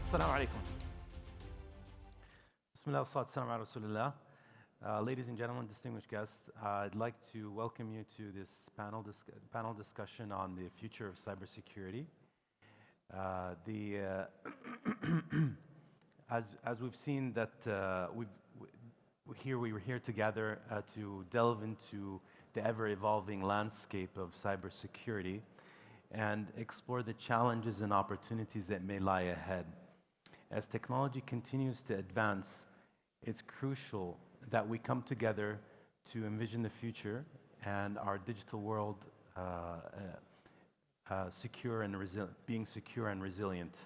Assalamu alaikum. Bismillah wa-salatu ala Rasulillah. Ladies and gentlemen, distinguished guests, I'd like to welcome you to this panel discussion on the future of cybersecurity. As we've seen that we were here together to delve into the ever-evolving landscape of cybersecurity and explore the challenges and opportunities that may lie ahead. As technology continues to advance, it's crucial that we come together to envision the future and our digital world being secure and resilient.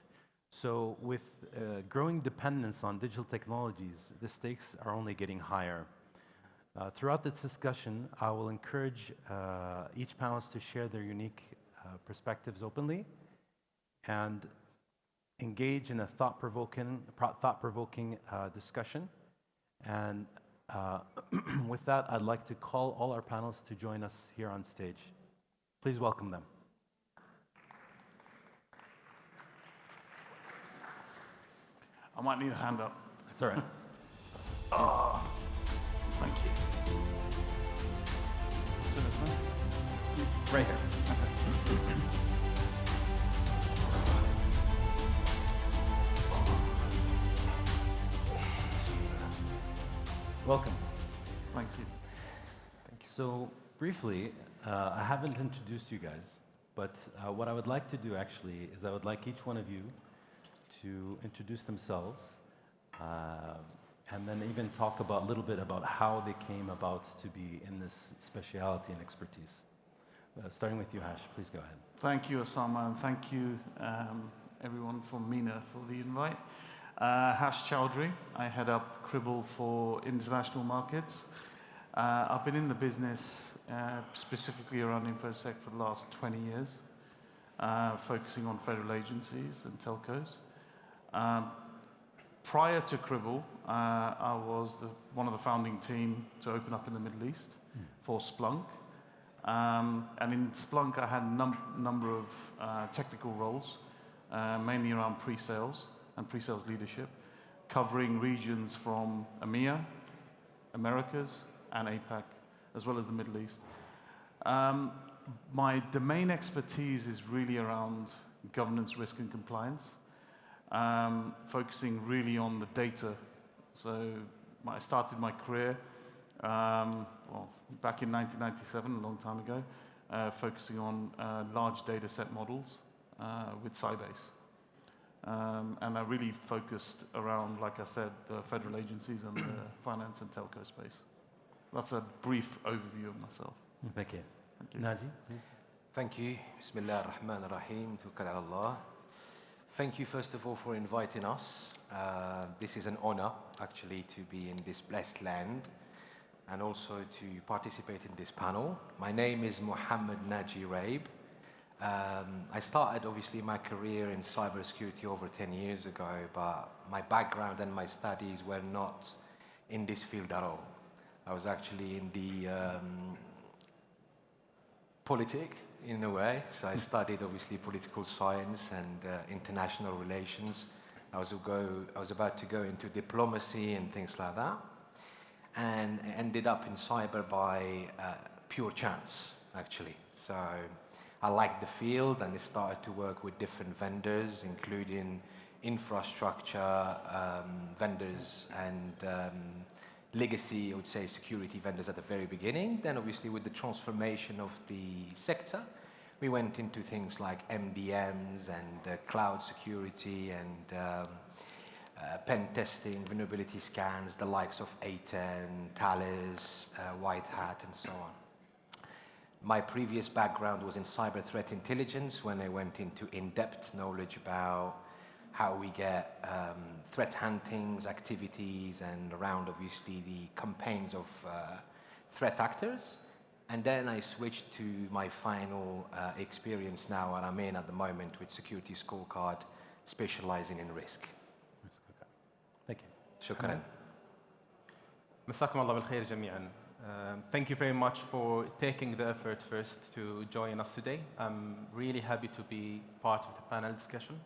So with growing dependence on digital technologies, the stakes are only getting higher. Throughout this discussion, I will encourage each panelist to share their unique perspectives openly and engage in a thought-provoking discussion. And with that, I'd like to call all our panelists to join us here on stage. Please welcome them. I might need a hand up. That's all right. Oh, thank you. Right here. Welcome. Thank you. So briefly, I haven't introduced you guys, but what I would like to do actually is I would like each one of you to introduce themselves and then even talk about a little bit about how they came about to be in this speciality and expertise. Starting with you, Hash, please go ahead. Thank you, Osama, and thank you everyone from MENA for the invite. Hash Choudhuri, I head up Cribl for international markets. I've been in the business specifically around InfoSec for the last 20 years, focusing on federal agencies and telcos. Prior to Cribl, I was one of the founding team to open up in the Middle East for Splunk. And in Splunk, I had a number of technical roles, mainly around pre-sales and pre-sales leadership, covering regions from EMEA, Americas, and APAC, as well as the Middle East. My domain expertise is really around governance, risk, and compliance, focusing really on the data. So I started my career back in 1997, a long time ago, focusing on large data set models with Sybase. And I really focused around, like I said, the federal agencies and the finance and telco space. That's a brief overview of myself. Thank you. Thank you. Nadji, please. Thank you. Bismillah ar-Rahman ar-Rahim. Tawakkal ala Allah. Thank you, first of all, for inviting us. This is an honor, actually, to be in this blessed land and also to participate in this panel. My name is Mohammad Nadji Raib. I started, obviously, my career in cybersecurity over 10 years ago, but my background and my studies were not in this field at all. I was actually in the politics, in a way. So I studied, obviously, political science and international relations. I was about to go into diplomacy and things like that, and ended up in cyber by pure chance, actually. So I liked the field, and I started to work with different vendors, including infrastructure vendors and legacy, I would say, security vendors at the very beginning. Then, obviously, with the transformation of the sector, we went into things like MDMs and cloud security and pen testing, vulnerability scans, the likes of A10, Thales, White Hat, and so on. My previous background was in cyber threat intelligence when I went into in-depth knowledge about how we get threat huntings, activities, and around, obviously, the campaigns of threat actors. And then I switched to my final experience now, and I'm in at the moment with SecurityScorecard, specializing in risk. Thank you. Shukran. مساكم الله بالخير جميعا. Thank you very much for taking the effort first to join us today. I'm really happy to be part of the panel discussion.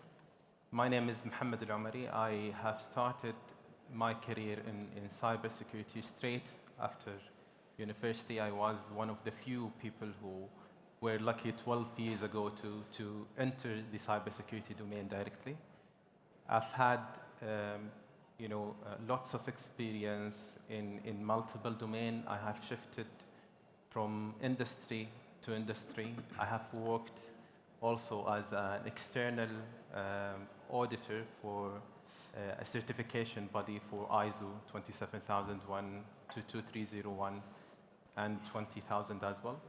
My name is Mohammad Alomari. I have started my career in cybersecurity straight after university. I was one of the few people who were lucky 12 years ago to enter the cybersecurity domain directly. I've had lots of experience in multiple domains. I have shifted from industry to industry. I have worked also as an external auditor for a certification body for ISO 27001, 22301, and 20000 as well.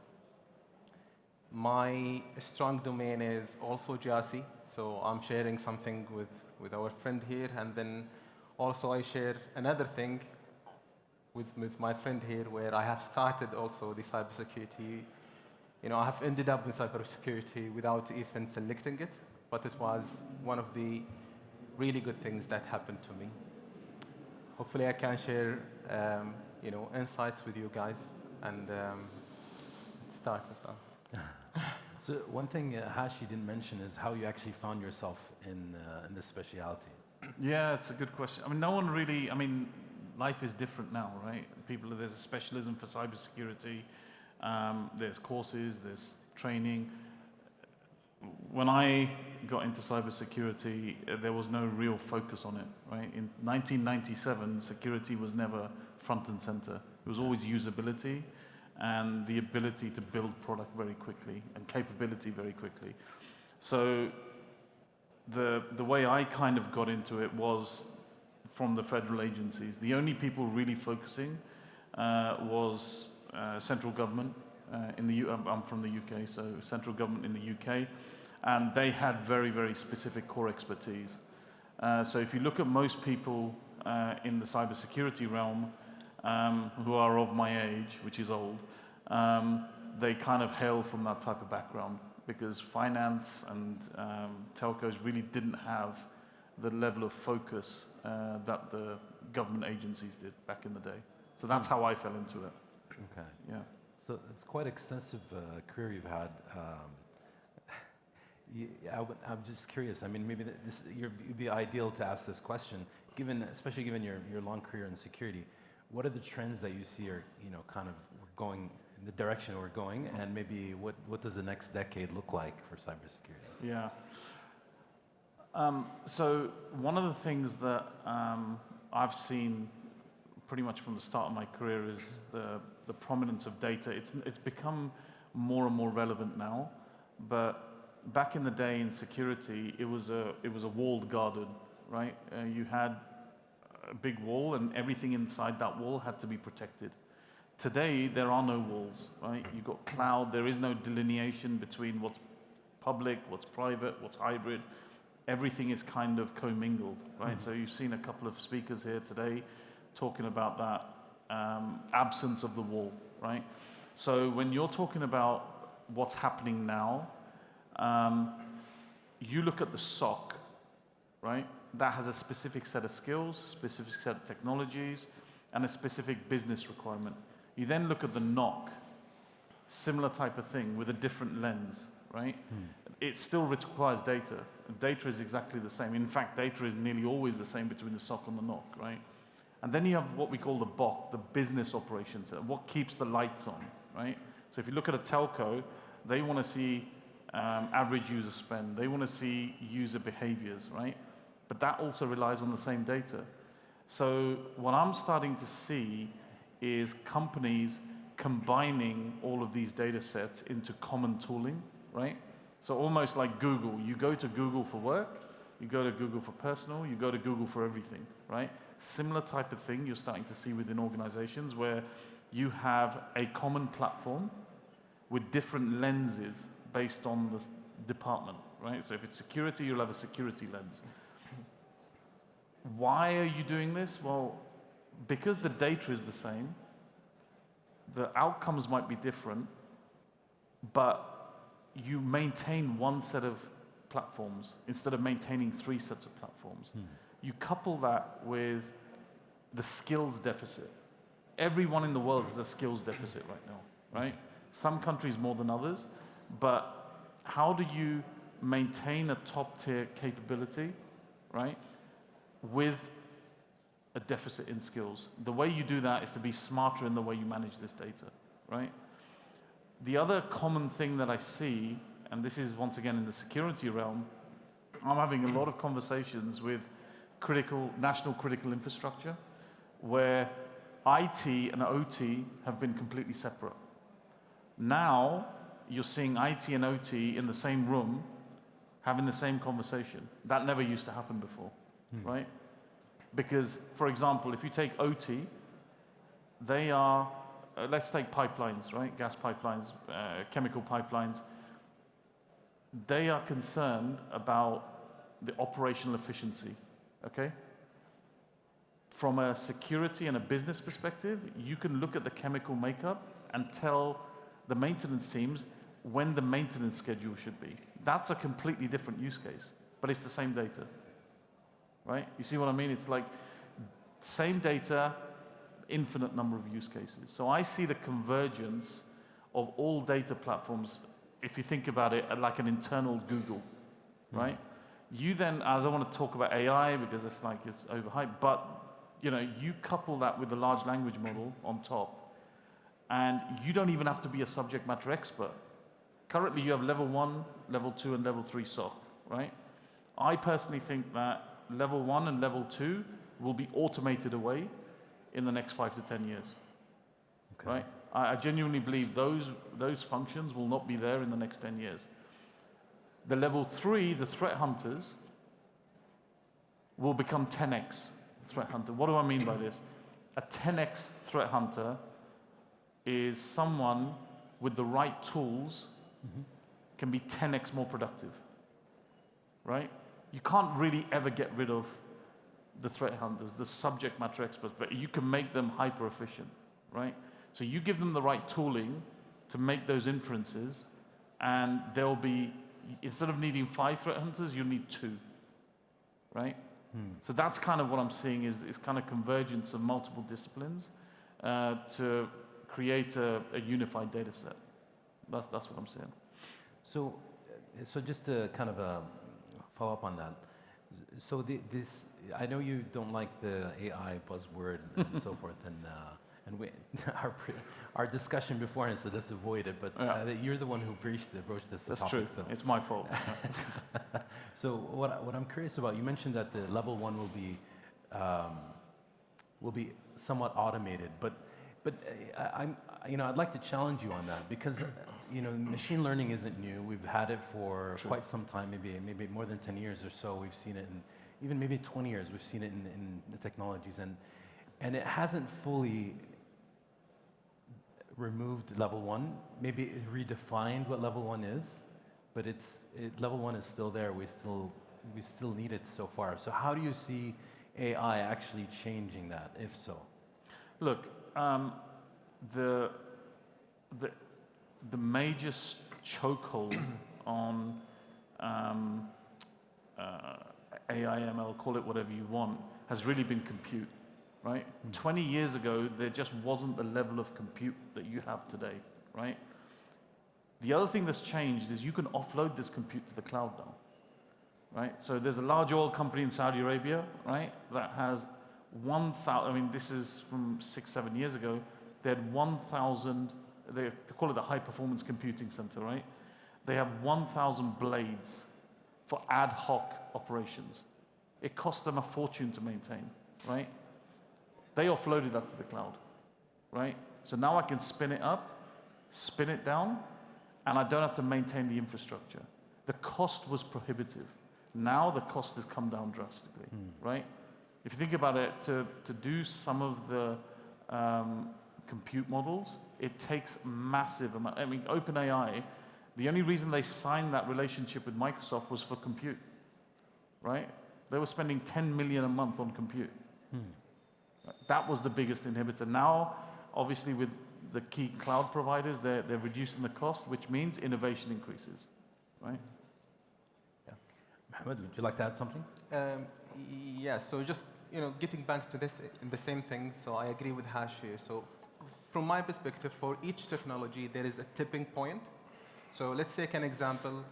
My strong domain is also GRC, so I'm sharing something with our friend here, and then also I share another thing with my friend here where I have started also the cybersecurity. I have ended up in cybersecurity without even selecting it, but it was one of the really good things that happened to me. Hopefully I can share insights with you guys, and start. So one thing Hashi didn't mention is how you actually found yourself in this specialty. Yeah, it's a good question. No one really, life is different now, right? There's a specialism for cybersecurity, there's courses, there's training. When I got into cybersecurity, there was no real focus on it, right? In 1997, security was never front and center. It was always usability and the ability to build product very quickly and capability very quickly. So the way I kind of got into it was from the federal agencies. The only people really focusing was central government in the I'm from the UK, so central government in the UK, and they had very, very specific core expertise. So if you look at most people in the cybersecurity realm who are of my age, which is old, they kind of hail from that type of background, because finance and telcos really didn't have the level of focus that the government agencies did back in the day. So that's how I fell into it. Okay. Yeah. So it's quite extensive career you've had. I'm just curious. Maybe you'd be ideal to ask this question, especially given your long career in security. What are the trends that you see are kind of going in the direction we're going, and maybe what does the next decade look like for cybersecurity? Yeah. So one of the things that I've seen pretty much from the start of my career is the prominence of data. It's become more and more relevant now, but back in the day in security, it was a walled garden, right? You had a big wall, and everything inside that wall had to be protected. Today, there are no walls, right? You've got cloud. There is no delineation between what's public, what's private, what's hybrid. Everything is kind of commingled, right? Mm-hmm. So you've seen a couple of speakers here today talking about that absence of the wall, right? So when you're talking about what's happening now, you look at the SOC, right? That has a specific set of skills, specific set of technologies, and a specific business requirement. You then look at the NOC, similar type of thing with a different lens, right? It still requires data. Data is exactly the same. In fact, data is nearly always the same between the SOC and the NOC, right? And then you have what we call the BOC, the business operations, what keeps the lights on, right? So if you look at a telco, they want to see average user spend. They want to see user behaviors, right? But that also relies on the same data. So what I'm starting to see is companies combining all of these data sets into common tooling, right? So almost like Google. You go to Google for work, you go to Google for personal, you go to Google for everything, right? Similar type of thing you're starting to see within organizations where you have a common platform with different lenses based on the department, right? So if it's security, you'll have a security lens. Why are you doing this? Well, because the data is the same, the outcomes might be different, but you maintain one set of platforms instead of maintaining 3 sets of platforms. You couple that with the skills deficit. Everyone in the world has a skills deficit right now, right? Some countries more than others, but how do you maintain a top-tier capability right? With a deficit in skills. The way you do that is to be smarter in the way you manage this data, right? The other common thing that I see, and this is once again in the security realm, I'm having a lot of conversations with national critical infrastructure where IT and OT have been completely separate. Now, you're seeing IT and OT in the same room having the same conversation. That never used to happen before, right? Because, for example, if you take OT, they are, let's take pipelines, right? Gas pipelines, chemical pipelines. They are concerned about the operational efficiency, okay? From a security and a business perspective, you can look at the chemical makeup and tell the maintenance teams when the maintenance schedule should be. That's a completely different use case, but it's the same data, right? You see what I mean? It's like same data, infinite number of use cases. So I see the convergence of all data platforms, if you think about it, like an internal Google, right? You then, I don't want to talk about AI because it's overhyped, but you couple that with the large language model on top, and you don't even have to be a subject matter expert. Currently, you have level 1, level 2, and level 3 SOC, right? I personally think that level 1 and level 2 will be automated away in the next 5 to 10 years, right? I genuinely believe those functions will not be there in the next 10 years. The level 3, the threat hunters, will become 10x threat hunter. What do I mean by this? A 10x threat hunter is someone with the right tools can be 10x more productive, right? You can't really ever get rid of the threat hunters, the subject matter experts, but you can make them hyper efficient, right? So you give them the right tooling to make those inferences, and they'll be, instead of needing 5 threat hunters, you'll need 2, right? So that's kind of what I'm seeing is kind of convergence of multiple disciplines to create a unified data set. That's what I'm saying. So just to kind of follow up on that. So I know you don't like the AI buzzword and so forth, and our discussion beforehand said let's avoid it, but you're the one who broached this That's topic. true. So. It's my fault. So what I'm curious about, you mentioned that the level 1 will be somewhat automated, but I'd like to challenge you on that because machine learning isn't new. We've had it for quite some time, maybe more than 10 years or so. We've seen it in even maybe 20 years. We've seen it in the technologies, and it hasn't fully removed level 1. Maybe it redefined what level 1 is, but level 1 is still there. We still need it so far. So how do you see AI actually changing that, if so? Look, the major chokehold on AI, ML, call it whatever you want, has really been compute, right? 20 years ago, there just wasn't the level of compute that you have today, right? The other thing that's changed is you can offload this compute to the cloud now, right? So there's a large oil company in Saudi Arabia, right, that has 1,000, this is from 6-7 years ago, they had 1,000, they call it a high-performance computing center, right? They have 1,000 blades for ad hoc operations. It cost them a fortune to maintain, right? They offloaded that to the cloud, right? So now I can spin it up, spin it down, and I don't have to maintain the infrastructure. The cost was prohibitive. Now the cost has come down drastically, right? If you think about it, to do some of the compute models, it takes massive amount. I mean, OpenAI, the only reason they signed that relationship with Microsoft was for compute, right? They were spending 10 million a month on compute. That was the biggest inhibitor. Now, obviously, with the key cloud providers, they're reducing the cost, which means innovation increases, right? Yeah. Mohammad, would you like to add something? Yeah, so just getting back to this, the same thing, so I agree with Hash here. So from my perspective, for each technology, there is a tipping point. So let's take an example,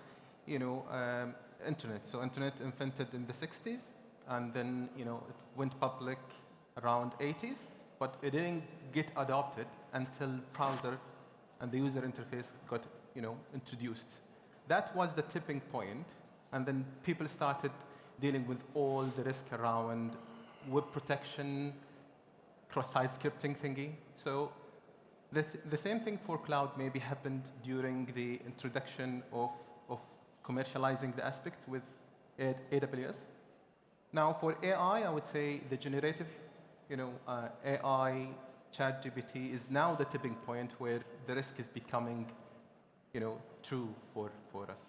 internet. So internet invented in the 60s, and then it went public around 80s, but it didn't get adopted until browser and the user interface got introduced. That was the tipping point, and then people started dealing with all the risk around web protection, cross-site scripting thingy. So the same thing for cloud maybe happened during the introduction of commercializing the aspect with AWS. Now for AI, I would say the generative, AI, ChatGPT is now the tipping point where the risk is becoming, true for us.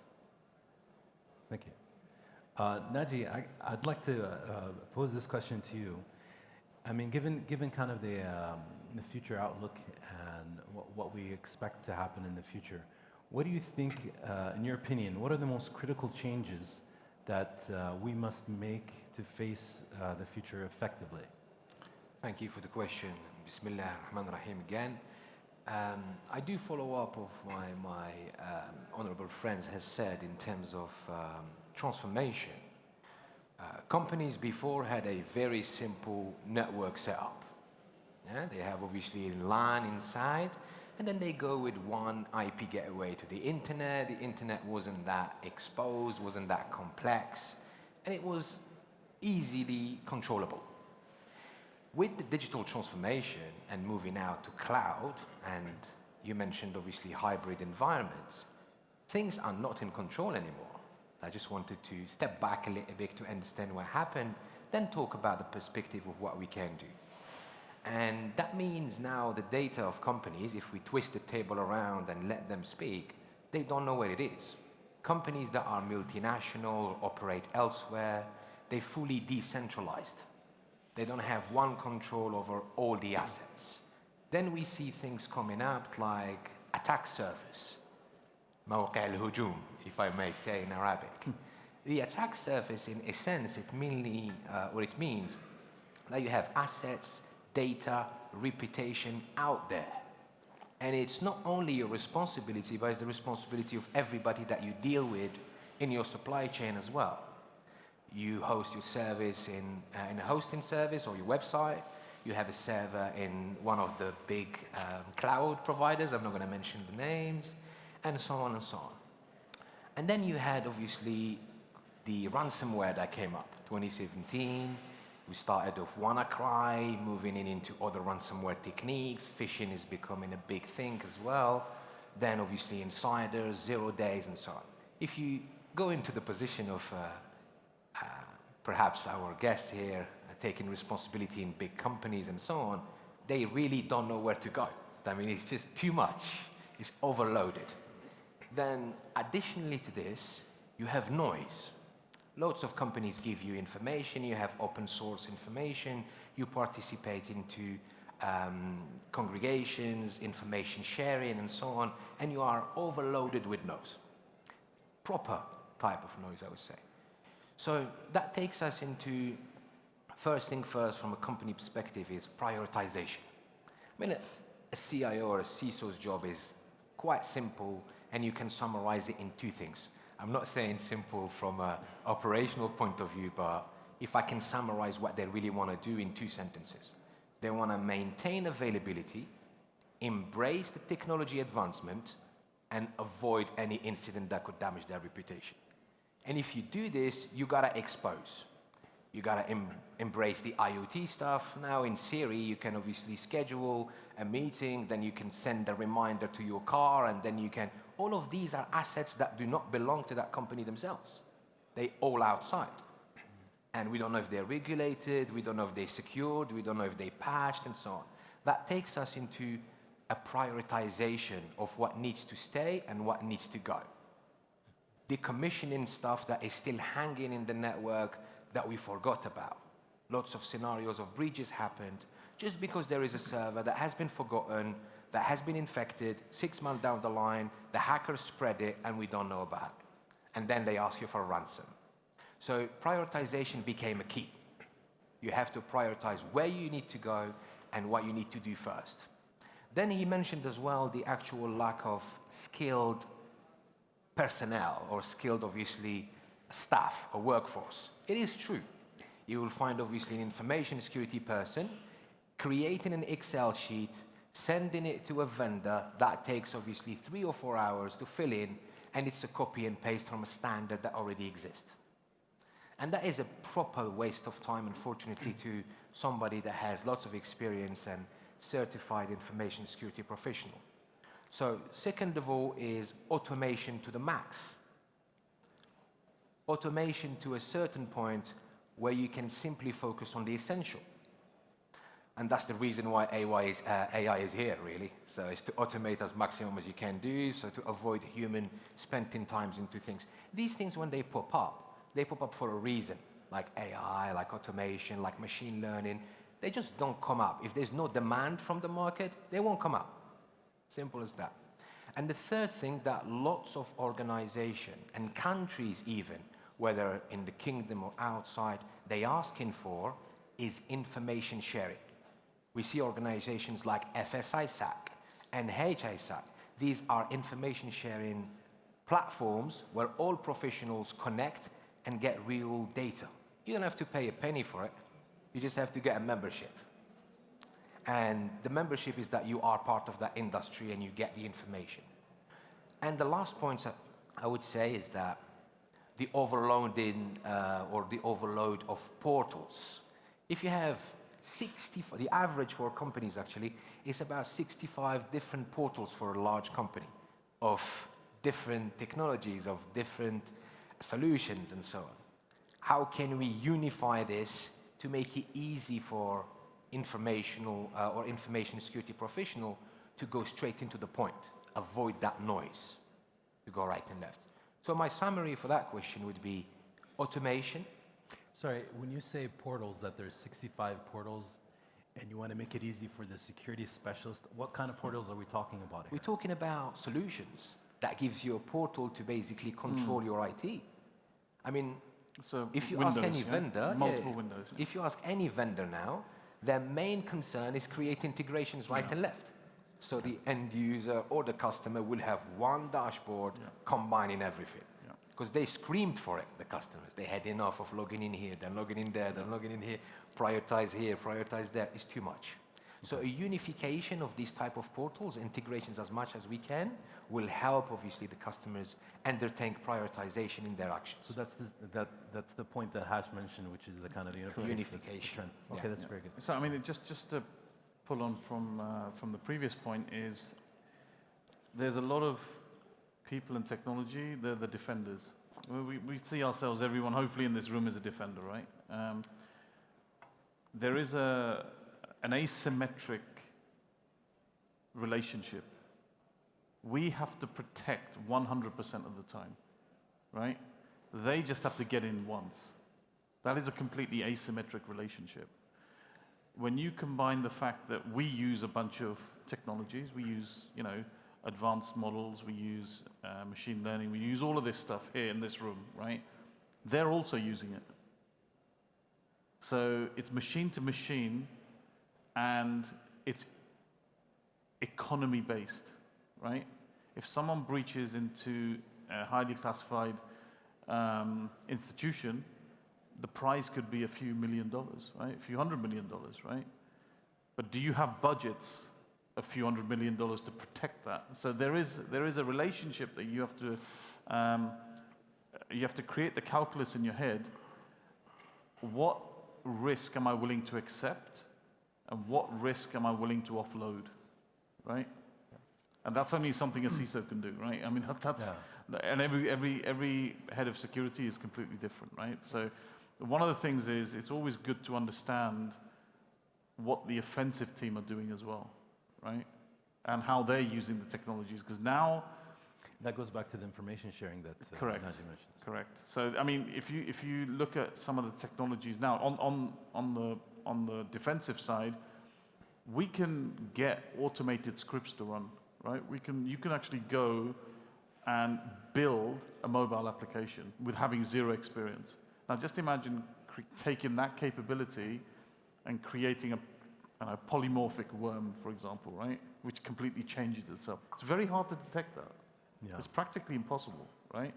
Thank you. Nadji, I'd like to pose this question to you. I mean, given kind of the future outlook and what we expect to happen in the future, what do you think, in your opinion, what are the most critical changes that we must make to face the future effectively? Thank you for the question. Bismillah ar-Rahman ar-Rahim again. I do follow up of what my honorable friends has said in terms of transformation. Companies before had a very simple network setup. Yeah? They have obviously LAN inside, and then they go with one IP gateway to the internet. The internet wasn't that exposed, wasn't that complex, and it was easily controllable. With the digital transformation and moving out to cloud, and you mentioned obviously hybrid environments, things are not in control anymore. I just wanted to step back a little bit to understand what happened, then talk about the perspective of what we can do. And that means now the data of companies, if we twist the table around and let them speak, they don't know where it is. Companies that are multinational, operate elsewhere, they're fully decentralized. They don't have one control over all the assets. Then we see things coming up like attack surface, موقع الهجوم, if I may say in Arabic. The attack surface, in a sense, it means that you have assets, data, reputation out there. And it's not only your responsibility, but it's the responsibility of everybody that you deal with in your supply chain as well. You host your service in a hosting service or your website. You have a server in one of the big cloud providers. I'm not going to mention the names, and so on and so on. And then you had, obviously, the ransomware that came up, 2017. We started off WannaCry, moving into other ransomware techniques. Phishing is becoming a big thing as well. Then, obviously, insiders, 0 days, and so on. If you go into the position of perhaps our guests here taking responsibility in big companies and so on, they really don't know where to go. I mean, it's just too much. It's overloaded. Then, additionally to this, you have noise. Lots of companies give you information. You have open source information. You participate into congregations, information sharing, and so on, and you are overloaded with noise. Proper type of noise, I would say. So that takes us into, first thing first, from a company perspective, is prioritization. I mean, a CIO or a CISO's job is quite simple, and you can summarize it in two things. I'm not saying simple from an operational point of view, but if I can summarize what they really want to do in 2 sentences. They want to maintain availability, embrace the technology advancement, and avoid any incident that could damage their reputation. And if you do this, you got to expose. You got to embrace the IoT stuff. Now, in Siri, you can obviously schedule a meeting, then you can send a reminder to your car, and then you can... All of these are assets that do not belong to that company themselves. They all outside. And we don't know if they're regulated, we don't know if they're secured, we don't know if they're patched, and so on. That takes us into a prioritization of what needs to stay and what needs to go. Decommissioning stuff that is still hanging in the network that we forgot about. Lots of scenarios of breaches happened just because there is a server that has been forgotten, that has been infected, 6 months down the line, the hackers spread it, and we don't know about it. And then they ask you for a ransom. So prioritization became a key. You have to prioritize where you need to go and what you need to do first. Then he mentioned as well the actual lack of skilled personnel or skilled, obviously, staff or workforce. It is true. you will find obviously an information security person creating an Excel sheet, sending it to a vendor. That takes obviously 3 or 4 hours to fill in, and it's a copy and paste from a standard that already exists. And that is a proper waste of time, unfortunately, to somebody that has lots of experience and certified information security professional. So second of all is automation to the max. Automation to a certain point where you can simply focus on the essential. And that's the reason why AI is here, really. So it's to automate as maximum as you can do, so to avoid human spending times into things. These things, when they pop up for a reason, like AI, like automation, like machine learning. They just don't come up. If there's no demand from the market, they won't come up. Simple as that. And the third thing that lots of organizations and countries even, whether in the kingdom or outside, they asking for is information sharing. We see organizations like FSISAC and HISAC. These are information sharing platforms where all professionals connect and get real data. You don't have to pay a penny for it. You just have to get a membership. And the membership is that you are part of that industry and you get the information. And the last point I would say is that the overloading or the overload of portals. If you have the average for companies actually is about 65 different portals for a large company of different technologies, of different solutions and so on. How can we unify this to make it easy for informational or information security professional to go straight into the point, avoid that noise, to go right and left? So my summary for that question would be automation. Sorry, when you say portals, that there's 65 portals, and you want to make it easy for the security specialist, what kind of portals are we talking about here? We're talking about solutions that gives you a portal to basically control your IT. I mean, So if you Windows, ask any vendor, multiple Windows. if you ask any vendor now, their main concern is create integrations right and left. So the end user or the customer will have one dashboard combining everything. Because they screamed for it, the customers. They had enough of logging in here, then logging in there, then logging in here, prioritize there. It's too much. So a unification of these type of portals, integrations as much as we can, will help obviously the customers entertain prioritization in their actions. So that's the point that Hash mentioned, which is the kind of Unification. trend. Okay, that's very good. So I mean, just to pull on from the previous point is, there's a lot of people in technology, they're the defenders. We see ourselves, everyone hopefully in this room is a defender, right? There is an asymmetric relationship. We have to protect 100% of the time, right? They just have to get in once. That is a completely asymmetric relationship. When you combine the fact that we use a bunch of technologies, we use, advanced models, we use machine learning, we use all of this stuff here in this room, right? They're also using it. So it's machine to machine, and it's economy-based, right? If someone breaches into a highly classified institution, the prize could be a few $1 million, right? A few $100 million, right? But do you have budgets a few $100 million to protect that? So there is a relationship that you have to create the calculus in your head. What risk am I willing to accept, and what risk am I willing to offload, right? And that's only something a CISO can do, right? I mean, and every head of security is completely different, right? So one of the things is, it's always good to understand what the offensive team are doing as well, right? And how they're using the technologies, because now... That goes back to the information sharing that Correct. Nadji mentioned. Correct. So, I mean, if you look at some of the technologies now, on the defensive side, we can get automated scripts to run, right? You can actually go and build a mobile application with having zero experience. Now, just imagine taking that capability and creating a polymorphic worm, for example, right? Which completely changes itself. It's very hard to detect that. Yeah. It's practically impossible, right?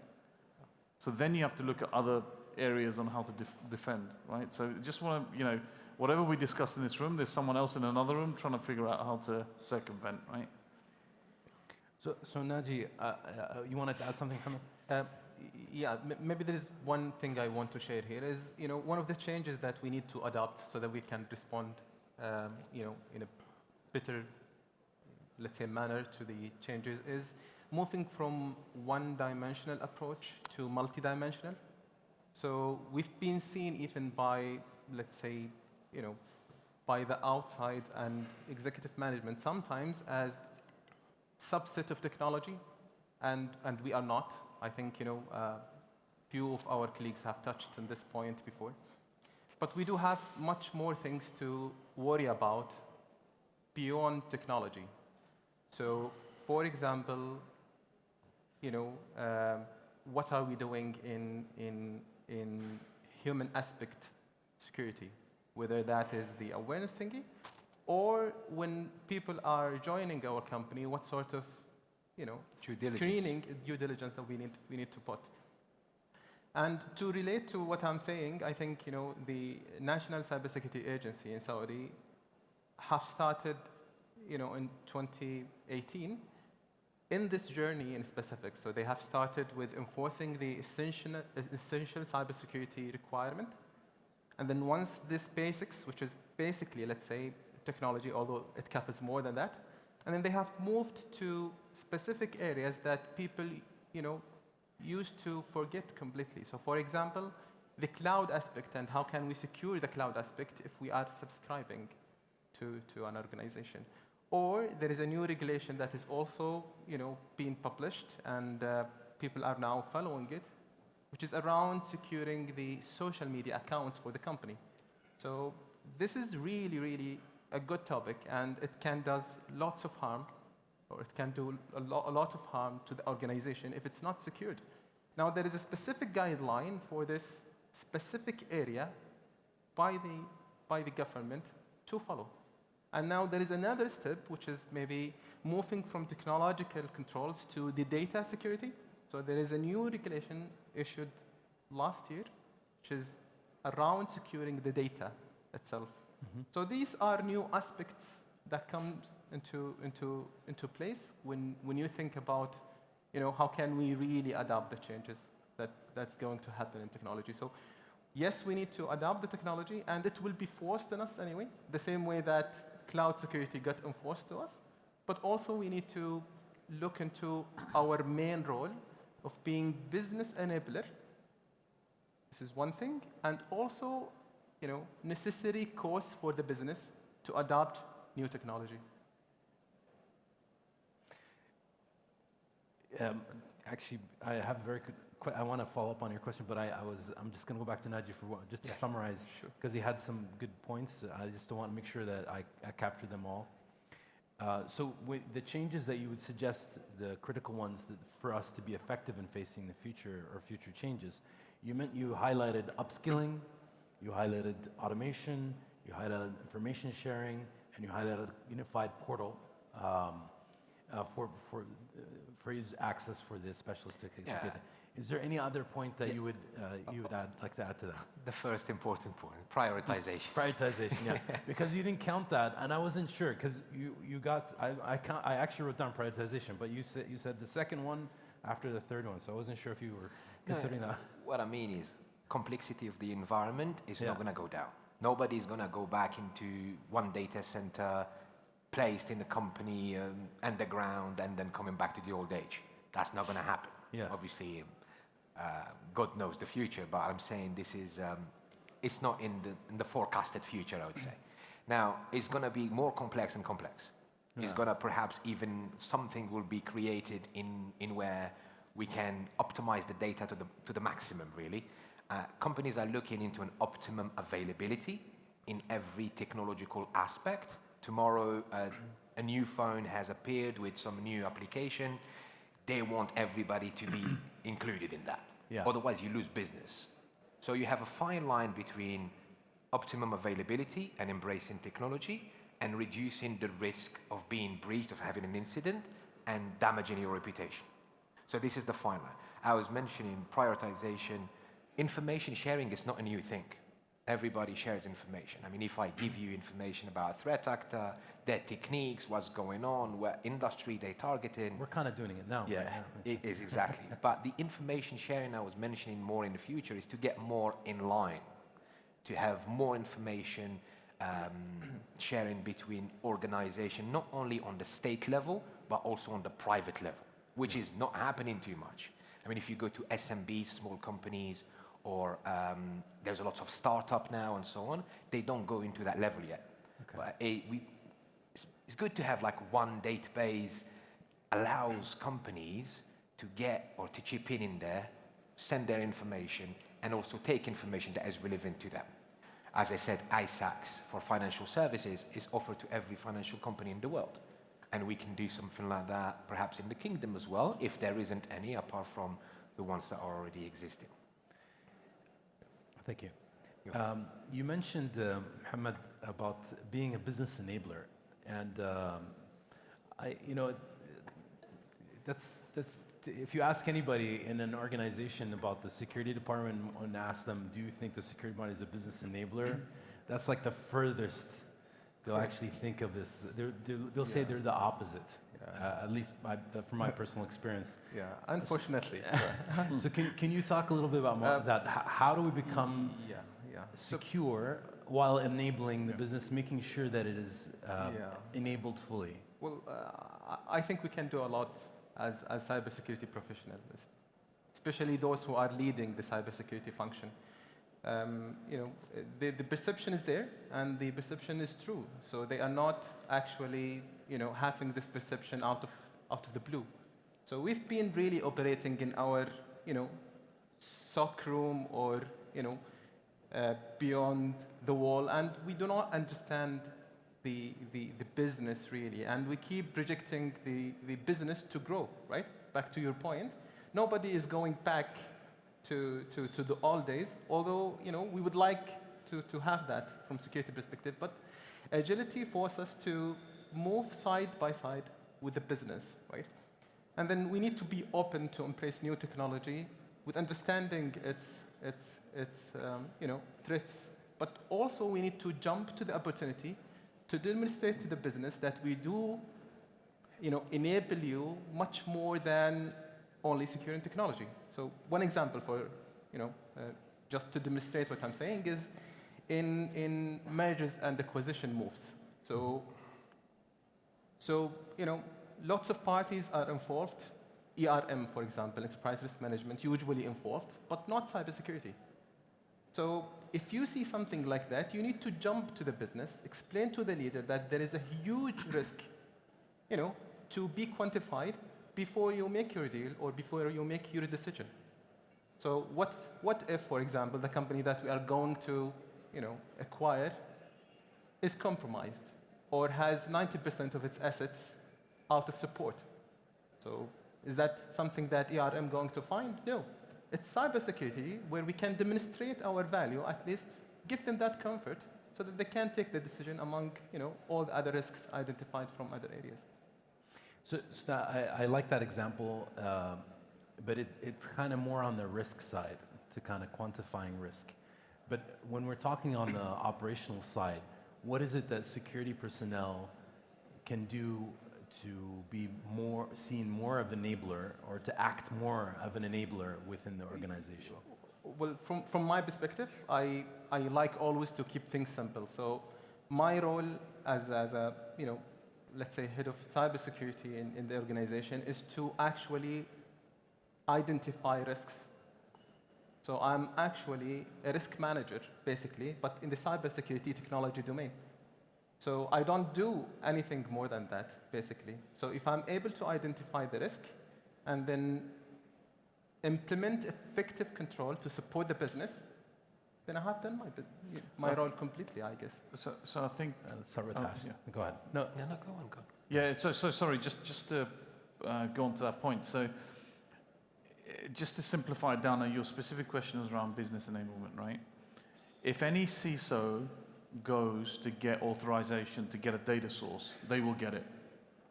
So then you have to look at other areas on how to defend, right? So just want to, you know, whatever we discuss in this room, there's someone else in another room trying to figure out how to circumvent, right? So Nadji, you wanted to add something, Mohammad? Yeah, maybe there is one thing I want to share here is, you know, one of the changes that we need to adopt so that we can respond, you know, in a better, let's say, manner to the changes is moving from one-dimensional approach to multi-dimensional. So we've been seen even by, let's say, you know, by the outside and executive management sometimes as subset of technology, and we are not. I think, you know, few of our colleagues have touched on this point before. But we do have much more things to worry about beyond technology. So, for example, you know, what are we doing in human aspect security, whether that is the awareness thingy, or when people are joining our company, what sort of, you know, screening, due diligence that we need to put. And to relate to what I'm saying, I think, you know, the National Cybersecurity Agency in Saudi have started, you know, in 2018 in this journey in specific. So they have started with enforcing the essential cybersecurity requirement. And then once this basics, which is basically, let's say, technology, although it covers more than that, and then they have moved to specific areas that people, you know, used to forget completely. So for example, the cloud aspect and how can we secure the cloud aspect if we are subscribing to an organization. Or there is a new regulation that is also, you know, being published and people are now following it, which is around securing the social media accounts for the company. So this is really, really a good topic, and it can do lots of harm, or it can do a lot of harm to the organization if it's not secured. Now, there is a specific guideline for this specific area by the government to follow. And now there is another step, which is maybe moving from technological controls to the data security. So there is a new regulation issued last year, which is around securing the data itself. Mm-hmm. So these are new aspects that come into place when you think about, you know, how can we really adapt the changes that's going to happen in technology. So yes, we need to adapt the technology, and it will be forced on us anyway, the same way that cloud security got enforced to us. But also we need to look into our main role of being business enabler. This is one thing, and also, you know, necessary course for the business to adopt new technology. Actually, I have a very good. I want to follow up on your question, but I'm just going to go back to Nadji for just to summarize, because he had some good points. I just want to make sure that I captured them all. So the changes that you would suggest, the critical ones for us to be effective in facing the future or future changes, you highlighted upskilling, you highlighted automation, you highlighted information sharing, and you highlighted unified portal for user access for the specialists to get that. Is there any other point that you would like to add to that? The first important point, prioritization. Prioritization, yeah. Because you didn't count that, and I wasn't sure, because you got, I actually wrote down prioritization, but you said the second one after the third one, so I wasn't sure if you were considering that. What I mean is, complexity of the environment is not going to go down. Nobody's going to go back into one data center, placed in the company underground, and then coming back to the old age. That's not going to happen. Yeah. Obviously, God knows the future, but I'm saying this is, it's not in the forecasted future, I would say. Now, it's going to be more complex and complex. Yeah. It's going to perhaps even something will be created in where we can optimize the data to the maximum, really. Companies are looking into an optimum availability in every technological aspect. Tomorrow, a new phone has appeared with some new application. They want everybody to be included in that. Yeah. Otherwise, you lose business. So you have a fine line between optimum availability and embracing technology and reducing the risk of being breached, of having an incident, and damaging your reputation. So this is the fine line. I was mentioning prioritization, information sharing is not a new thing. Everybody shares information. I mean, if I give you information about a threat actor, their techniques, what's going on, what industry they're targeting. We're kind of doing it now. Yeah, it is exactly. But the information sharing I was mentioning more in the future is to get more in line, to have more information sharing between organization, not only on the state level, but also on the private level, which is not happening too much. I mean, if you go to SMBs, small companies, or there's a lot of startup now and so on, they don't go into that level yet. Okay. But it's good to have like one database allows companies to get or to chip in there, send their information, and also take information that is relevant to them. As I said, ISACs for financial services is offered to every financial company in the world. And we can do something like that perhaps in the kingdom as well, if there isn't any apart from the ones that are already existing. Thank you. You mentioned, Mohammad, about being a business enabler, and that's if you ask anybody in an organization about the security department and ask them, do you think the security department is a business enabler? That's like the furthest they'll actually think of this. They'll say they're the opposite. At least from my personal experience. Yeah, unfortunately. So can you talk a little bit about that? How do we become secure while enabling the business, making sure that it is enabled fully? Well, I think we can do a lot as cybersecurity professionals, especially those who are leading the cybersecurity function. The perception is there, and the perception is true. So they are not actually, having this perception out of the blue. So we've been really operating in our, SOC room or, beyond the wall, and we do not understand the business really, and we keep projecting the business to grow, right? Back to your point, nobody is going back to the old days, although we would like to have that from security perspective, but agility forces us to move side by side with the business, right? And then we need to be open to embrace new technology with understanding its threats, but also we need to jump to the opportunity to demonstrate to the business that we do enable you much more than only securing technology. So one example for, just to demonstrate what I'm saying is in mergers and acquisition moves. So lots of parties are involved. ERM, for example, enterprise risk management, usually involved, but not cybersecurity. So if you see something like that, you need to jump to the business, explain to the leader that there is a huge risk, to be quantified before you make your deal or before you make your decision. So what if, for example, the company that we are going to, acquire is compromised or has 90% of its assets out of support? So is that something that ERM going to find? No. It's cybersecurity where we can demonstrate our value, at least give them that comfort so that they can take the decision among, all the other risks identified from other areas. So I like that example, but it's kind of more on the risk side to kind of quantifying risk. But when we're talking on the operational side, what is it that security personnel can do to be seen more of an enabler or to act more of an enabler within the organization? Well, from my perspective, I like always to keep things simple. So my role as a, let's say head of cybersecurity in the organization is to actually identify risks. So I'm actually a risk manager, basically, but in the cybersecurity technology domain. So I don't do anything more than that, basically. So if I'm able to identify the risk and then implement effective control to support the business, then I have done my role completely, I guess. So I think... Let's start with Ash. Yeah. Go ahead. No, go on. Yeah, so sorry, just to go on to that point. So just to simplify it down, your specific question was around business enablement, right? If any CISO goes to get authorization to get a data source, they will get it.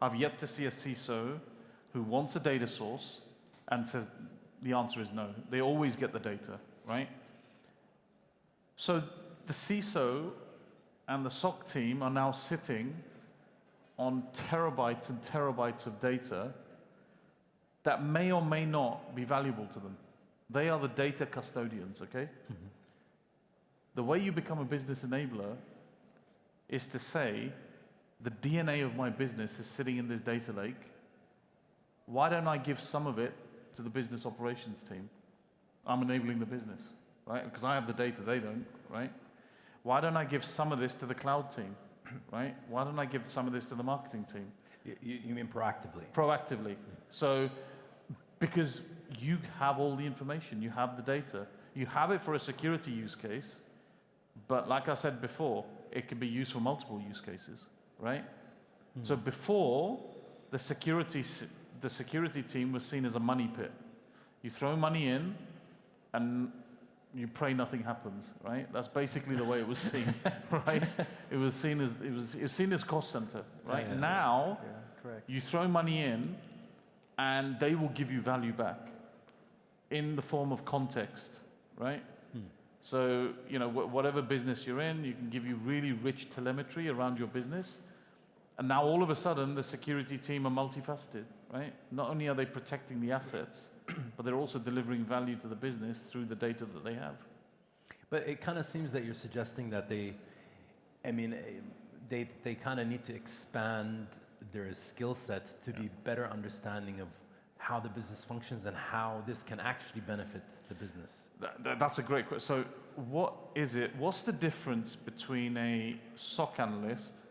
I've yet to see a CISO who wants a data source and says the answer is no. They always get the data, right? So the CISO and the SOC team are now sitting on terabytes and terabytes of data that may or may not be valuable to them. They are the data custodians, okay? The way you become a business enabler is to say, the DNA of my business is sitting in this data lake. Why don't I give some of it to the business operations team? I'm enabling the business, right? Because I have the data, they don't, right? Why don't I give some of this to the cloud team, right? Why don't I give some of this to the marketing team? You mean proactively? Proactively. So, because you have all the information, you have the data. You have it for a security use case, but like I said before, it can be used for multiple use cases, right? So before, the security team was seen as a money pit. You throw money in, and you pray nothing happens, right? That's basically the way it was seen, right? It was seen as cost center, right? Yeah. Now, Correct. you throw money in, and they will give you value back in the form of context, right? So, you know, whatever business you're in, you can give you really rich telemetry around your business. And now all of a sudden, the security team are multifaceted, right? Not only are they protecting the assets, but they're also delivering value to the business through the data that they have. But it kind of seems that you're suggesting that they kind of need to expand their skill set to be better understanding of how the business functions and how this can actually benefit the business. That's a great question. So what is it? What's the difference between a SOC analyst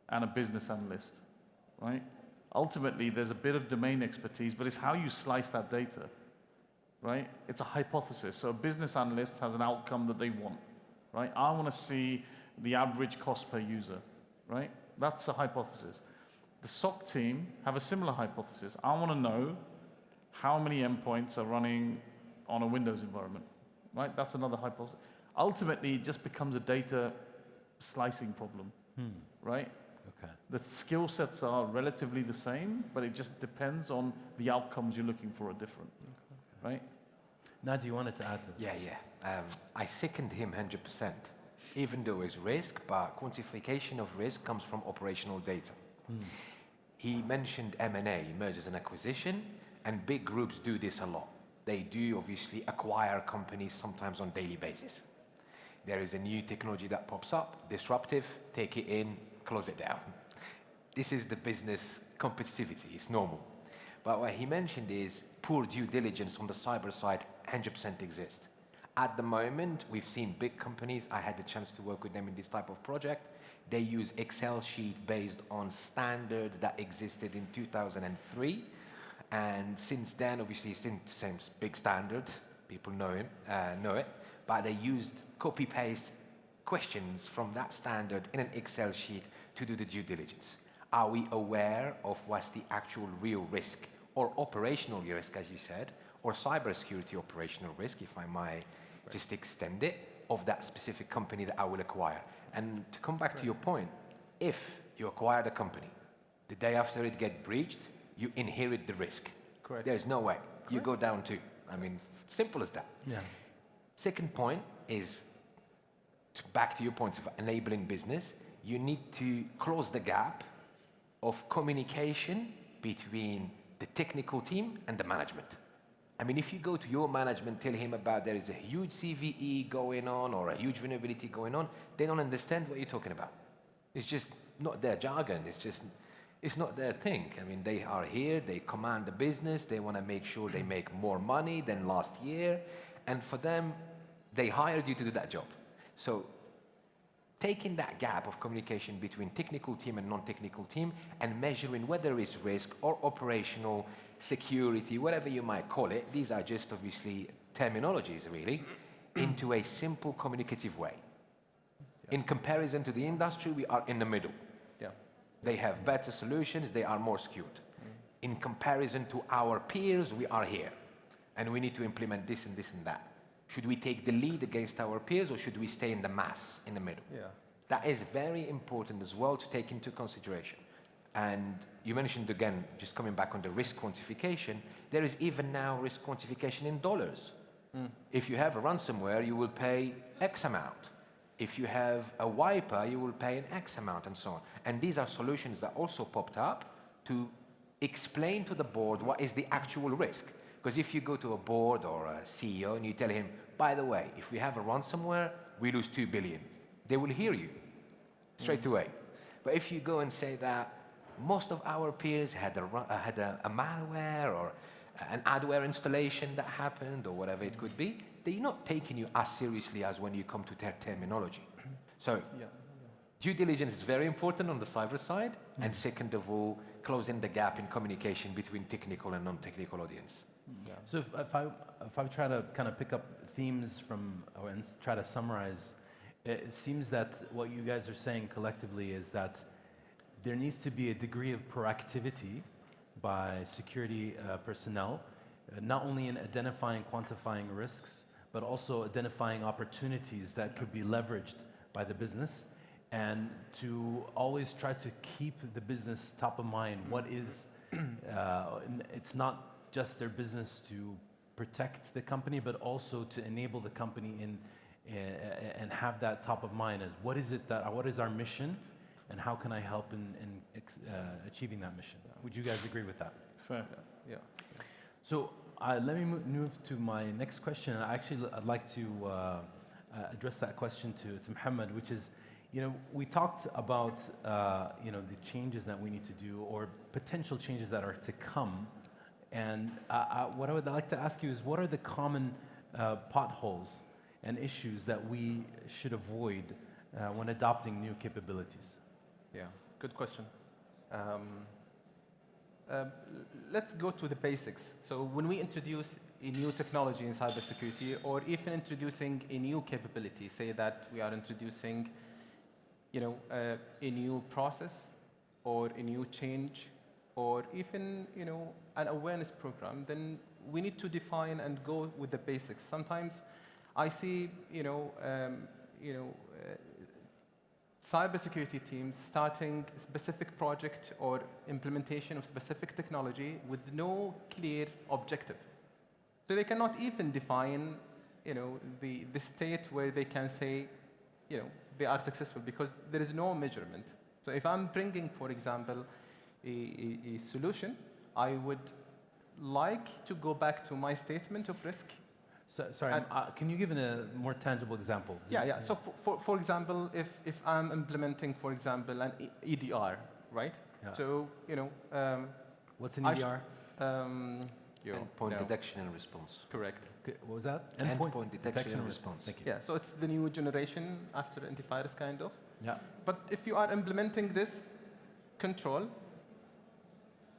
and a business analyst, right? Ultimately, there's a bit of domain expertise, but it's how you slice that data, right? It's a hypothesis. So a business analyst has an outcome that they want, right? I want to see the average cost per user, right? That's a hypothesis. The SOC team have a similar hypothesis. I want to know how many endpoints are running on a Windows environment, right? That's another hypothesis. Ultimately, it just becomes a data slicing problem, right? Okay. The skill sets are relatively the same, but it just depends on the outcomes you're looking for are different, right? Nadji, you wanted to add to that? Yeah. I second him 100%. Even though it's risk, but quantification of risk comes from operational data. He mentioned M&A, mergers and acquisition, and big groups do this a lot. They do obviously acquire companies sometimes on a daily basis. There is a new technology that pops up, disruptive, take it in, close it down. This is the business competitivity, it's normal. But what he mentioned is poor due diligence on the cyber side 100% exists. At the moment, we've seen big companies, I had the chance to work with them in this type of project. They use Excel sheet based on standard that existed in 2003. And since then, obviously, it's the same big standard, people know it, but they used copy-paste questions from that standard in an Excel sheet to do the due diligence. Are we aware of what's the actual real risk or operational risk, as you said, or cybersecurity operational risk, if I might just extend it, of that specific company that I will acquire? And to come back to your point, if you acquire the company, the day after it gets breached, you inherit the risk. Correct. There's no way. You go down too. I mean, simple as that. Yeah. Second point is, back to your point of enabling business, you need to close the gap of communication between the technical team and the management. I mean, if you go to your management, tell him about there is a huge CVE going on or a huge vulnerability going on, they don't understand what you're talking about. It's just not their jargon. It's not their thing. I mean, they are here, they command the business, they want to make sure they make more money than last year. And for them, they hired you to do that job. So taking that gap of communication between technical team and non-technical team and measuring whether it's risk or operational security, whatever you might call it, these are just obviously terminologies really, into a simple communicative way. Yeah. In comparison to the industry, we are in the middle. Yeah. They have better solutions, they are more skewed. In comparison to our peers, we are here. And we need to implement this and this and that. Should we take the lead against our peers or should we stay in the mass, in the middle? Yeah. That is very important as well to take into consideration. And you mentioned again, just coming back on the risk quantification, there is even now risk quantification in dollars. If you have a ransomware, you will pay X amount. If you have a wiper, you will pay an X amount, and so on. And these are solutions that also popped up to explain to the board what is the actual risk. Because if you go to a board or a CEO and you tell him, by the way, if we have a ransomware, we lose 2 billion, they will hear you straight away. But if you go and say that most of our peers had a malware or an adware installation that happened or whatever it could be, they're not taking you as seriously as when you come to terminology. So due diligence is very important on the cyber side, and second of all, closing the gap in communication between technical and non-technical audience. So if I try to kind of pick up themes from, and try to summarize, it seems that what you guys are saying collectively is that there needs to be a degree of proactivity by security personnel, not only in identifying, quantifying risks, but also identifying opportunities that could be leveraged by the business, and to always try to keep the business top of mind. What is, it's not just their business to protect the company, but also to enable the company in and have that top of mind as what is our mission, and how can I help in achieving that mission? Would you guys agree with that? Fair. Yeah. So let me move to my next question. I'd like to address that question to Mohammad, which is, we talked about the changes that we need to do, or potential changes that are to come. And what I would like to ask you is, what are the common potholes and issues that we should avoid when adopting new capabilities? Yeah, good question. Let's go to the basics. So when we introduce a new technology in cybersecurity, or even introducing a new capability, say that we are introducing, a new process, or a new change, or even, an awareness program, then we need to define and go with the basics. Sometimes I see, cybersecurity teams starting a specific project or implementation of specific technology with no clear objective. So they cannot even define, the state where they can say, they are successful, because there is no measurement. So if I'm bringing, for example, a solution, I would like to go back to my statement of risk. So, sorry, can you give a more tangible example? Yeah. So for example, if I'm implementing, for example, an EDR, right? Yeah. So, what's an EDR? Endpoint detection and response. Correct. What was that? Endpoint detection and response. Thank you. Yeah, so it's the new generation after antivirus, kind of. Yeah. But if you are implementing this control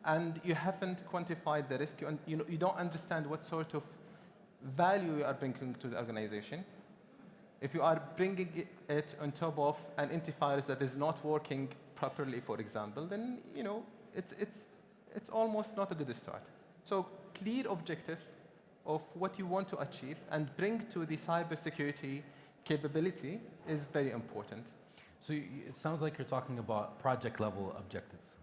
and you haven't quantified the risk, you don't understand what sort of value you are bringing to the organization. If you are bringing it on top of an antivirus that is not working properly, for example, then it's almost not a good start. So clear objective of what you want to achieve and bring to the cybersecurity capability is very important. So it sounds like you're talking about project level objectives.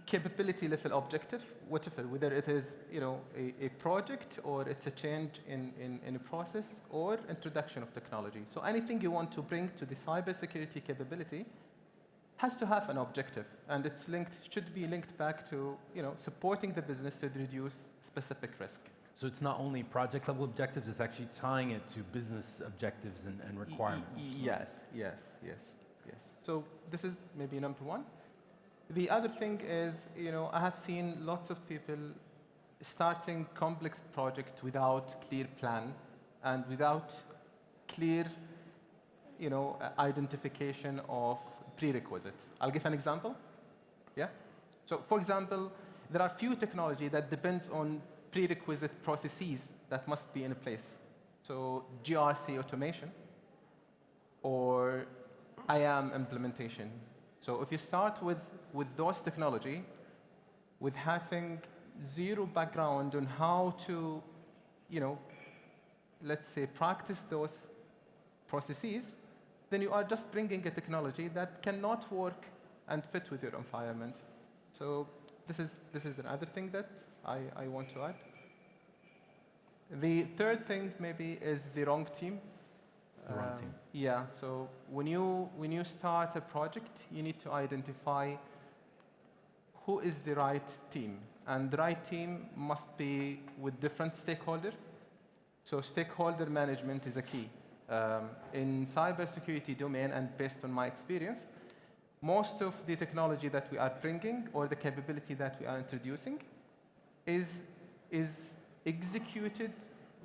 Capability level objective, whatever, whether it is a project, or it's a change in a process, or introduction of technology. So anything you want to bring to the cybersecurity capability has to have an objective, and should be linked back to supporting the business to reduce specific risk. So it's not only project level objectives; it's actually tying it to business objectives and requirements. Yes. So this is maybe number one. The other thing is, I have seen lots of people starting complex project without clear plan and without clear, identification of prerequisites. I'll give an example. Yeah. So, for example, there are few technology that depends on prerequisite processes that must be in place. So, GRC automation or IAM implementation. So, if you start with those technology, with having zero background on how to, let's say, practice those processes, then you are just bringing a technology that cannot work and fit with your environment. So this is another thing that I want to add. The third thing maybe is the wrong team. The wrong team. Yeah, so when you start a project, you need to identify who is the right team. And the right team must be with different stakeholders. So stakeholder management is a key. In cybersecurity domain, and based on my experience, most of the technology that we are bringing or the capability that we are introducing is executed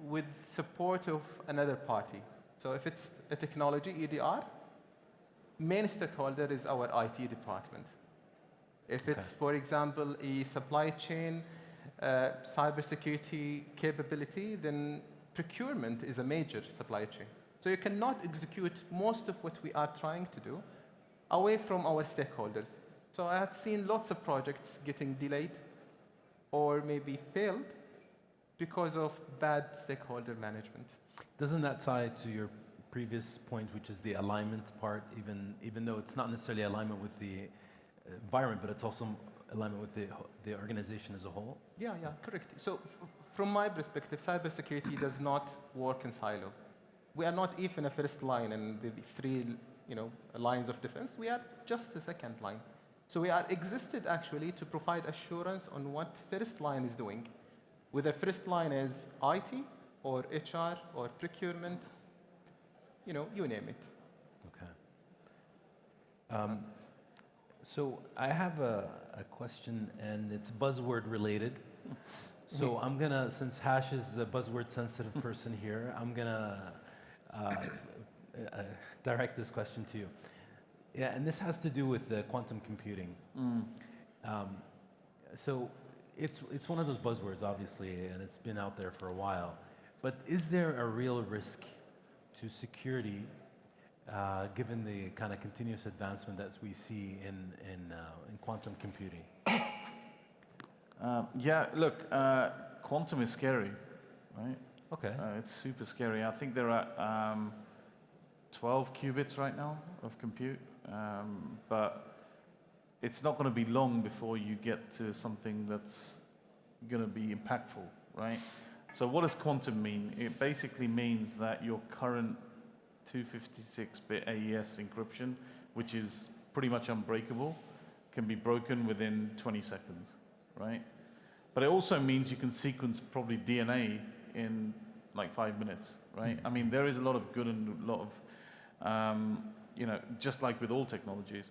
with support of another party. So if it's a technology, EDR, main stakeholder is our IT department. If it's, for example, a supply chain cybersecurity capability, then procurement is a major supply chain. So you cannot execute most of what we are trying to do away from our stakeholders. So I have seen lots of projects getting delayed or maybe failed because of bad stakeholder management. Doesn't that tie to your previous point, which is the alignment part, even though it's not necessarily alignment with the environment, but it's also alignment with the organization as a whole? Yeah, correct. So from my perspective, cybersecurity does not work in silo. We are not even a first line in the three lines of defense. We are just a second line. So we are existed actually to provide assurance on what first line is doing. Whether first line is IT or HR or procurement, you name it. Okay. So I have a question, and it's buzzword related. So I'm gonna, since Hash is the buzzword sensitive person here, I'm gonna direct this question to you. Yeah, and this has to do with the quantum computing. So it's one of those buzzwords, obviously, and it's been out there for a while. But is there a real risk to security, given the kind of continuous advancement that we see in quantum computing? Yeah, look, quantum is scary, right? Okay. It's super scary. I think they're at 12 qubits right now of compute, but it's not going to be long before you get to something that's going to be impactful, right? So what does quantum mean? It basically means that your current 256-bit AES encryption, which is pretty much unbreakable, can be broken within 20 seconds, right? But it also means you can sequence probably DNA in like 5 minutes, right? I mean, there is a lot of good and a lot of, just like with all technologies.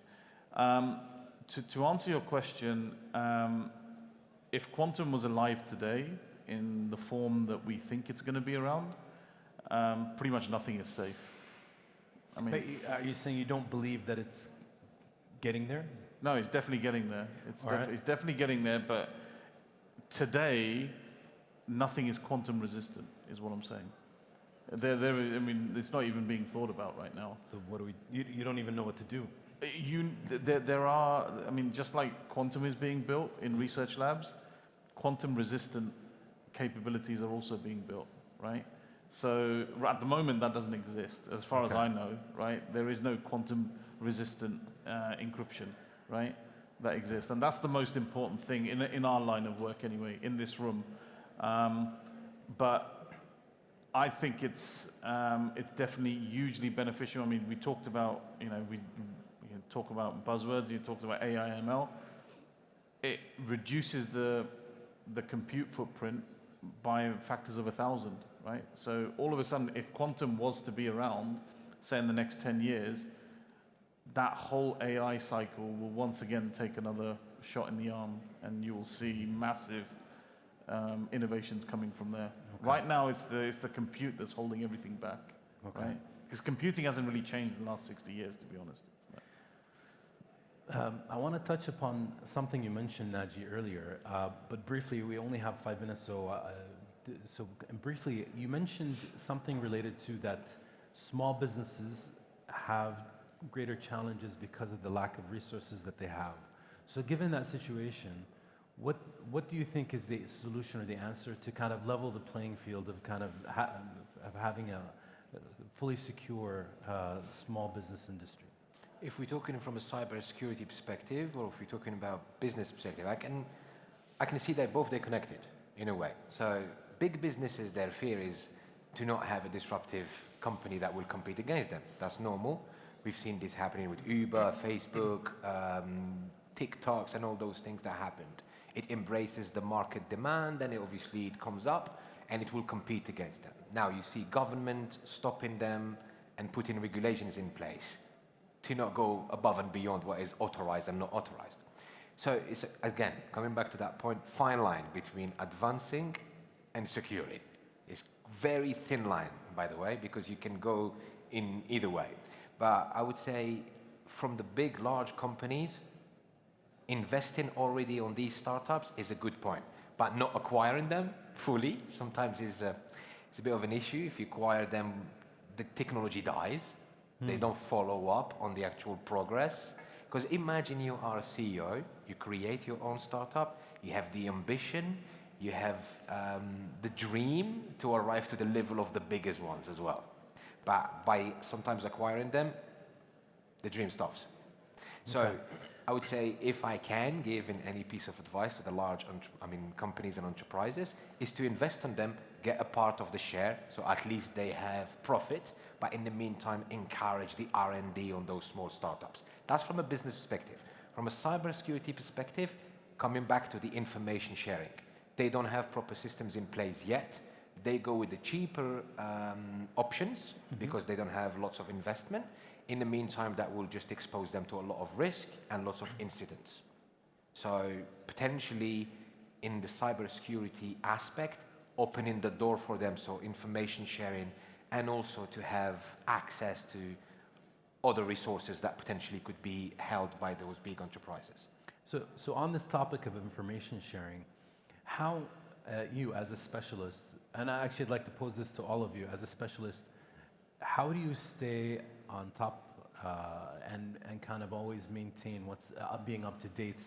To answer your question, if quantum was alive today in the form that we think it's going to be around, pretty much nothing is safe. I mean, but are you saying you don't believe that it's getting there? No, it's definitely getting there. It's definitely getting there, but today, nothing is quantum resistant, is what I'm saying. I mean, it's not even being thought about right now. So what do we? You don't even know what to do. There are. I mean, just like quantum is being built in research labs, quantum resistant capabilities are also being built, right? So at the moment, that doesn't exist, as far as I know, right? There is no quantum resistant encryption, right? That exists, and that's the most important thing in our line of work anyway, in this room. But I think it's definitely hugely beneficial. I mean, we talked about, we talk about buzzwords. You talked about AI, ML. It reduces the compute footprint by factors of 1,000, right? So all of a sudden, if quantum was to be around, say in the next 10 years, that whole AI cycle will once again take another shot in the arm, and you will see massive innovations coming from there. Okay. Right now, it's the compute that's holding everything back, right? Because computing hasn't really changed in the last 60 years, to be honest. I want to touch upon something you mentioned, Nadji, earlier, but briefly, we only have 5 minutes, so briefly, you mentioned something related to that small businesses have greater challenges because of the lack of resources that they have. So given that situation, what do you think is the solution or the answer to kind of level the playing field of kind of having a fully secure small business industry? If we're talking from a cybersecurity perspective, or if we're talking about business perspective, I can see that both they're connected in a way. So big businesses, their fear is to not have a disruptive company that will compete against them. That's normal. We've seen this happening with Uber, Facebook, TikToks, and all those things that happened. It embraces the market demand, and obviously it comes up, and it will compete against them. Now you see government stopping them and putting regulations in place to not go above and beyond what is authorized and not authorized. So it's, again, coming back to that point, fine line between advancing and securing. It's very thin line, by the way, because you can go in either way. But I would say from the big, large companies, investing already on these startups is a good point, but not acquiring them fully sometimes is it's a bit of an issue. If you acquire them, the technology dies. They don't follow up on the actual progress. Because imagine you are a CEO, you create your own startup, you have the ambition, you have the dream to arrive to the level of the biggest ones as well. But by sometimes acquiring them, the dream stops. So I would say if I can give in any piece of advice to the large companies and enterprises, is to invest in them, get a part of the share, so at least they have profit, but in the meantime, encourage the R&D on those small startups. That's from a business perspective. From a cybersecurity perspective, coming back to the information sharing. They don't have proper systems in place yet. They go with the cheaper options because they don't have lots of investment. In the meantime, that will just expose them to a lot of risk and lots of incidents. So potentially in the cybersecurity aspect, opening the door for them, so information sharing, and also to have access to other resources that potentially could be held by those big enterprises. So on this topic of information sharing, how you as a specialist, and I actually would like to pose this to all of you, as a specialist, how do you stay on top and kind of always maintain what's being up to date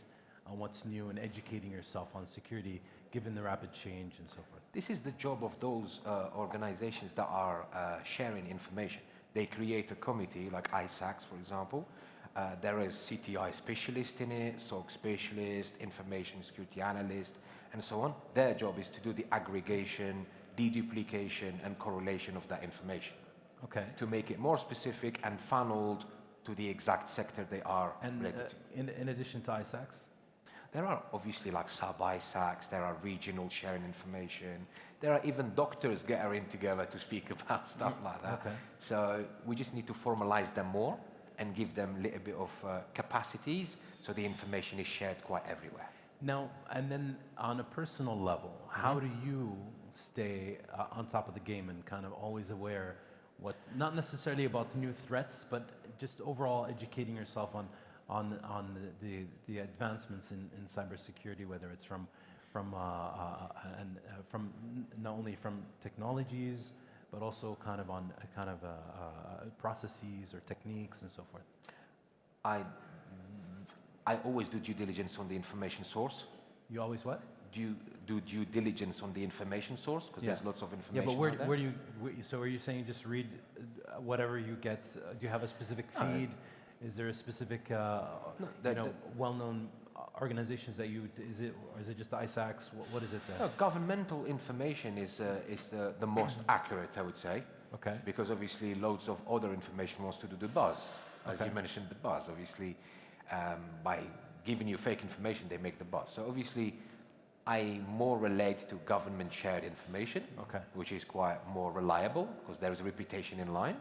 on what's new and educating yourself on security, given the rapid change and so forth? This is the job of those organizations that are sharing information. They create a committee, like ISACs, for example. There is CTI specialist in it, SOC specialist, information security analyst, and so on. Their job is to do the aggregation, deduplication, and correlation of that information. Okay. To make it more specific and funneled to the exact sector they are related to. In addition to ISACs? There are obviously like sub-ISACs, there are regional sharing information, there are even doctors gathering together to speak about stuff like that. Okay. So we just need to formalize them more and give them a little bit of capacities so the information is shared quite everywhere. Now, and then on a personal level, how do you stay on top of the game and kind of always aware what, not necessarily about the new threats, but just overall educating yourself on the advancements in cybersecurity, whether it's from not only from technologies, but also kind of on processes or techniques and so forth? I always do due diligence on the information source. You always what? Do due diligence on the information source, because there's lots of information. Yeah, but where do you? So are you saying you just read whatever you get? Do you have a specific feed? Is there a specific, well-known organizations that you? Is it just the ISACs? What is it? No, governmental information is the most accurate, I would say. Okay. Because obviously, loads of other information wants to do the buzz, as you mentioned, the buzz. Obviously, by giving you fake information, they make the buzz. So obviously, I more relate to government shared information, which is quite more reliable because there is a reputation in line.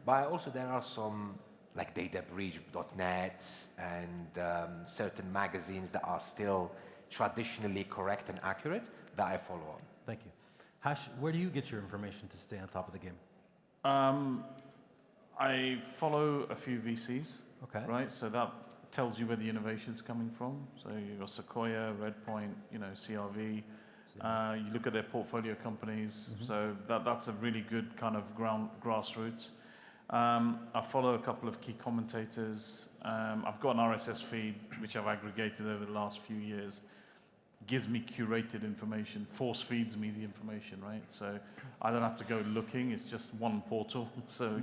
But also there are some like databreach.net and certain magazines that are still traditionally correct and accurate that I follow on. Thank you. Hash, where do you get your information to stay on top of the game? I follow a few VCs, right? So that tells you where the innovation's coming from. So you've got Sequoia, Redpoint, CRV. You look at their portfolio companies. So that's a really good kind of grassroots. I follow a couple of key commentators. I've got an RSS feed, which I've aggregated over the last few years. Gives me curated information, force feeds me the information, right? So I don't have to go looking. It's just one portal. So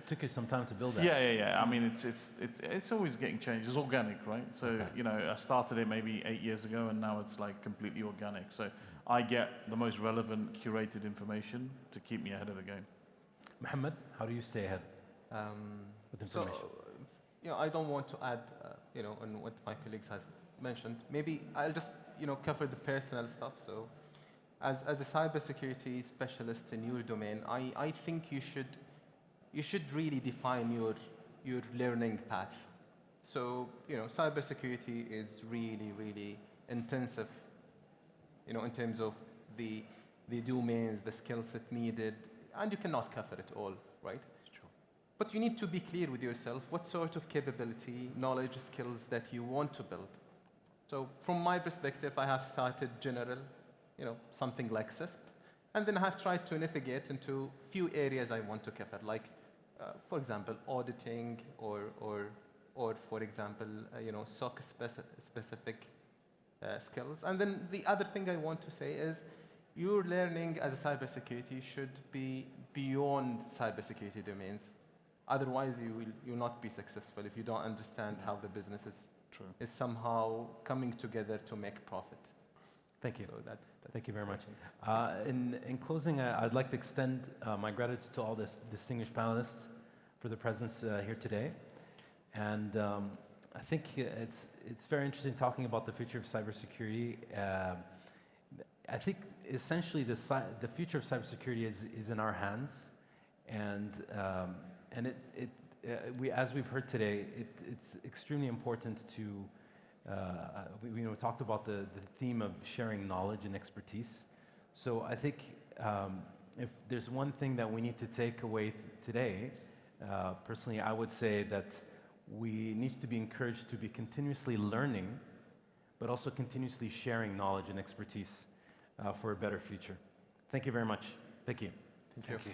took you some time to build that. Yeah. I mean, it's always getting changed. It's organic, right? So I started it maybe 8 years ago, and now it's like completely organic. So I get the most relevant curated information to keep me ahead of the game. Mohammad, how do you stay ahead with information? So, I don't want to add, on what my colleagues has mentioned. Maybe I'll just, cover the personal stuff. So, as a cybersecurity specialist in your domain, I think you should really define your learning path. So, cybersecurity is really, really intensive, in terms of the domains, the skill set needed, and you cannot cover it all, right? But you need to be clear with yourself what sort of capability, knowledge, skills that you want to build. So from my perspective, I have started general, something like CISP, and then I have tried to navigate into few areas I want to cover, like, for example, auditing or for example, SOC specific skills. And then the other thing I want to say is your learning as a cybersecurity should be beyond cybersecurity domains. Otherwise, you will not be successful if you don't understand how the business is somehow coming together to make profit. Thank you. So Thank you very much. In closing, I'd like to extend my gratitude to all the distinguished panelists for their presence here today. And I think it's very interesting talking about the future of cybersecurity. I think essentially the future of cybersecurity is in our hands, and as we've heard today, it's extremely important to. We talked about the theme of sharing knowledge and expertise. So I think if there's one thing that we need to take away today, personally, I would say that we need to be encouraged to be continuously learning, but also continuously sharing knowledge and expertise for a better future. Thank you very much. Thank you. Thank you.